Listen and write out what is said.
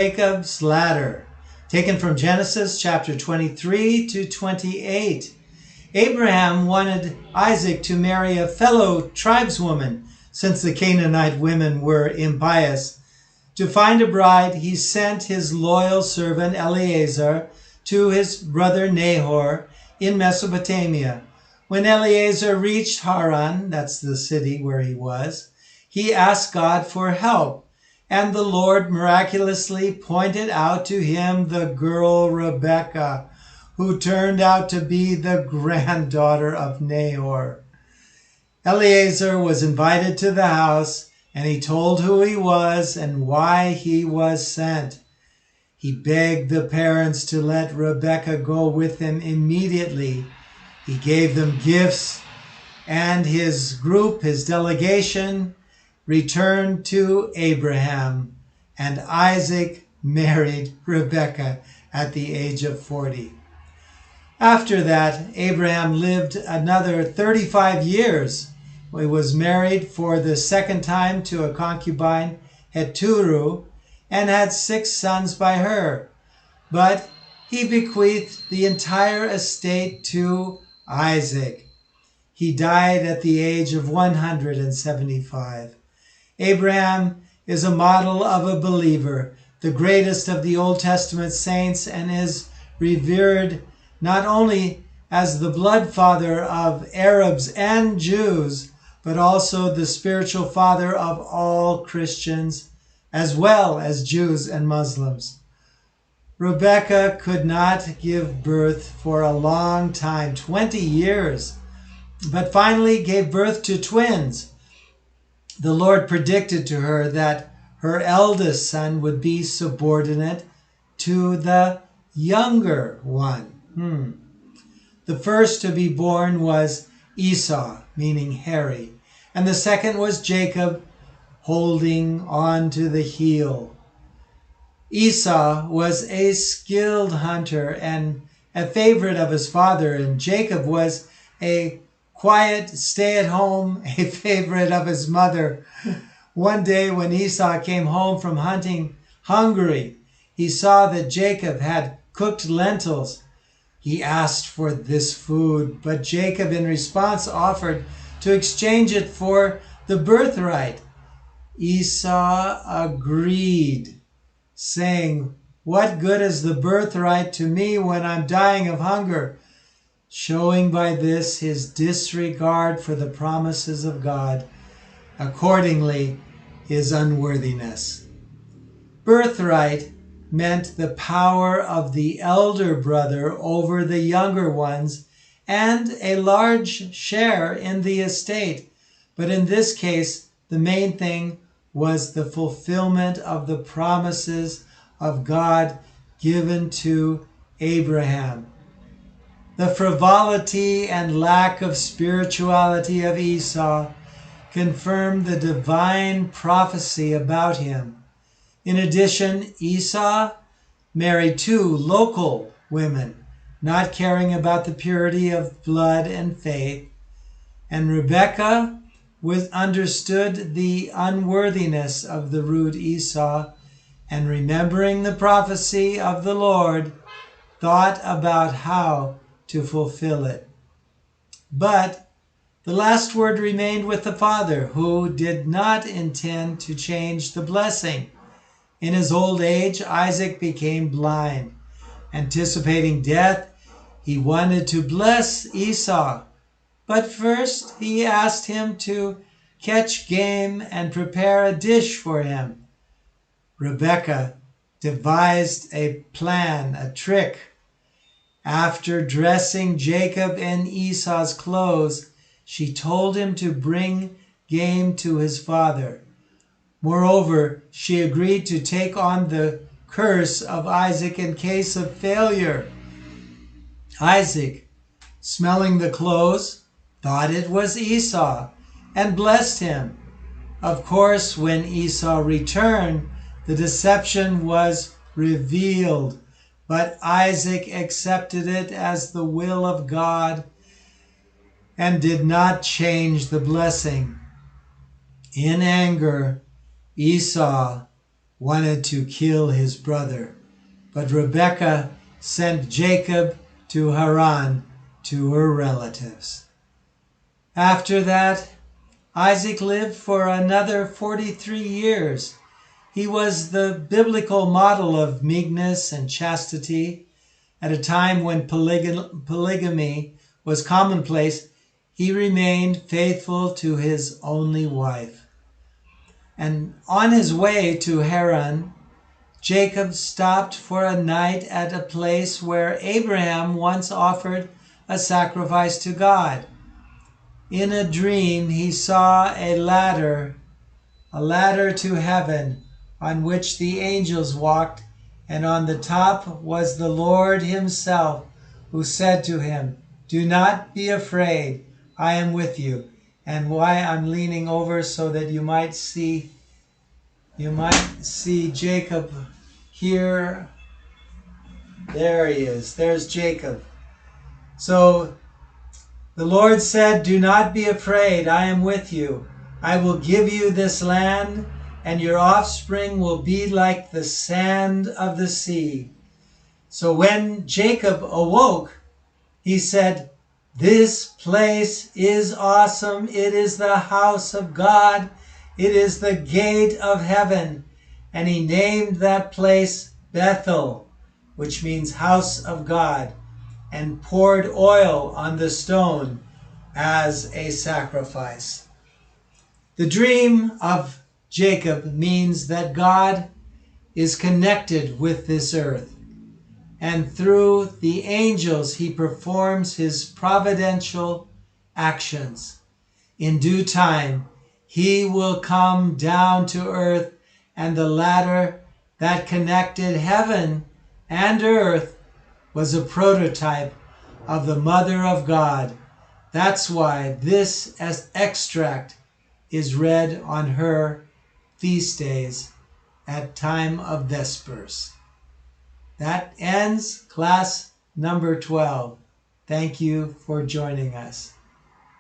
Jacob's ladder, taken from Genesis chapter 23 to 28. Abraham wanted Isaac to marry a fellow tribeswoman, since the Canaanite women were impious. To find a bride, he sent his loyal servant Eliezer to his brother Nahor in Mesopotamia. When Eliezer reached Haran, that's the city where he was, he asked God for help. And the Lord miraculously pointed out to him the girl Rebekah, who turned out to be the granddaughter of Nahor. Eliezer was invited to the house, and he told who he was and why he was sent. He begged the parents to let Rebekah go with him immediately. He gave them gifts, and his group, his delegation, returned to Abraham, and Isaac married Rebekah at the age of 40. After that, Abraham lived another 35 years. He was married for the second time to a concubine, Hetturu, and had 6 sons by her. But he bequeathed the entire estate to Isaac. He died at the age of 175. Abraham is a model of a believer, the greatest of the Old Testament saints, and is revered not only as the blood father of Arabs and Jews, but also the spiritual father of all Christians, as well as Jews and Muslims. Rebekah could not give birth for a long time, 20 years, but finally gave birth to twins. The Lord predicted to her that her eldest son would be subordinate to the younger one. The first to be born was Esau, meaning hairy, and the second was Jacob, holding on to the heel. Esau was a skilled hunter and a favorite of his father, and Jacob was a quiet, stay-at-home, a favorite of his mother. One day when Esau came home from hunting hungry, he saw that Jacob had cooked lentils. He asked for this food, but Jacob in response offered to exchange it for the birthright. Esau agreed, saying, "What good is the birthright to me when I'm dying of hunger?" Showing by this his disregard for the promises of God, accordingly his unworthiness. Birthright meant the power of the elder brother over the younger ones and a large share in the estate. But in this case, the main thing was the fulfillment of the promises of God given to Abraham. The frivolity and lack of spirituality of Esau confirmed the divine prophecy about him. In addition, Esau married 2 local women, not caring about the purity of blood and faith, and Rebekah understood the unworthiness of the rude Esau, and remembering the prophecy of the Lord, thought about how to fulfill it. But the last word remained with the father, who did not intend to change the blessing. In his old age, Isaac became blind. Anticipating death, he wanted to bless Esau. But first, he asked him to catch game and prepare a dish for him. Rebekah devised a plan, a trick. After dressing Jacob in Esau's clothes, she told him to bring game to his father. Moreover, she agreed to take on the curse of Isaac in case of failure. Isaac, smelling the clothes, thought it was Esau and blessed him. Of course, when Esau returned, the deception was revealed, but Isaac accepted it as the will of God and did not change the blessing. In anger, Esau wanted to kill his brother. But Rebekah sent Jacob to Haran to her relatives. After that, Isaac lived for another 43 years. He was the biblical model of meekness and chastity. At a time when polygamy was commonplace, he remained faithful to his only wife. And on his way to Haran, Jacob stopped for a night at a place where Abraham once offered a sacrifice to God. In a dream, he saw a ladder to heaven, on which the angels walked, and on the top was the Lord himself, who said to him, "Do not be afraid, I am with you." And why I'm leaning over so that you might see Jacob here. There he is. There's Jacob. So the Lord said, "Do not be afraid, I am with you. I will give you this land, and your offspring will be like the sand of the sea." So when Jacob awoke, he said, "This place is awesome. It is the house of God. It is the gate of heaven." And he named that place Bethel, which means house of God, and poured oil on the stone as a sacrifice. The dream of Jacob means that God is connected with this earth, and through the angels he performs his providential actions. In due time, he will come down to earth, and the ladder that connected heaven and earth was a prototype of the Mother of God. That's why this extract is read on her feast days at time of Vespers. That ends class number 12. Thank you for joining us.